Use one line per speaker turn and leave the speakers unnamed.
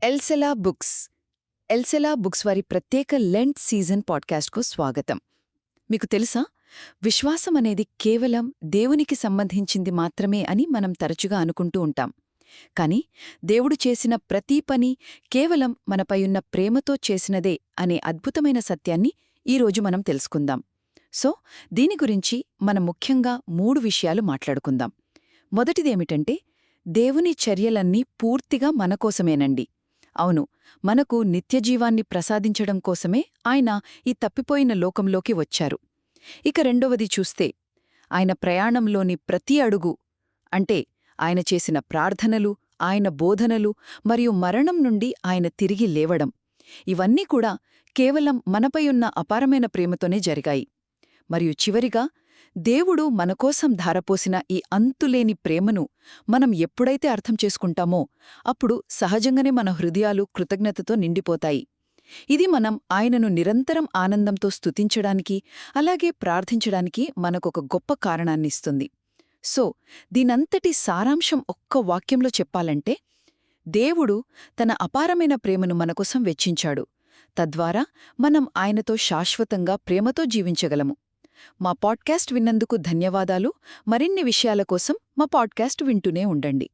ఎల్సెలా books వారి ప్రత్యేక Lent season పాడ్కాస్ట్కు స్వాగతం. మీకు తెలుసా, విశ్వాసం అనేది కేవలం దేవునికి సంబంధించింది మాత్రమే అని మనం తరచుగా అనుకుంటూ ఉంటాం. కాని దేవుడు చేసిన ప్రతి పని కేవలం మనపై ఉన్న ప్రేమతో చేసినదే అనే అద్భుతమైన సత్యాన్ని ఈరోజు మనం తెలుసుకుందాం. సో, దీని గురించి మనం ముఖ్యంగా 3 విషయాలు మాట్లాడుకుందాం. మొదటిదేమిటంటే, దేవుని చర్యలన్నీ పూర్తిగా మనకోసమేనండి. అవును, మనకు నిత్యజీవాన్ని ప్రసాదించడం కోసమే ఆయన ఈ తప్పిపోయిన లోకంలోకి వచ్చారు. ఇక రెండవది చూస్తే, ఆయన ప్రయాణంలోని ప్రతి అడుగు, అంటే ఆయన చేసిన ప్రార్థనలు, ఆయన బోధనలు మరియు మరణం నుండి ఆయన తిరిగి లేవడం, ఇవన్నీ కూడా కేవలం మనపై ఉన్న అపారమైన ప్రేమతోనే జరిగాయి. మరియు చివరిగా, దేవుడు మనకోసం ధారపోసిన ఈ అంతులేని ప్రేమను మనం ఎప్పుడైతే అర్థం చేసుకుంటామో అప్పుడు సహజంగానే మన హృదయాలు కృతజ్ఞతతో నిండిపోతాయి. ఇది మనం ఆయనను నిరంతరం ఆనందంతో స్తుతించడానికి, అలాగే ప్రార్థించడానికి మనకొక గొప్ప కారణాన్నిస్తుంది. సో, దీనంతటి సారాంశం ఒక్క వాక్యంలో చెప్పాలంటే, దేవుడు తన అపారమైన ప్రేమను మనకోసం వెచ్చించాడు. తద్వారా మనం ఆయనతో శాశ్వతంగా ప్రేమతో జీవించగలము. మా పాడ్కాస్ట్ విన్నందుకు ధన్యవాదాలు. మరిన్ని విషయాల కోసం మా పాడ్కాస్ట్ వింటూనే ఉండండి.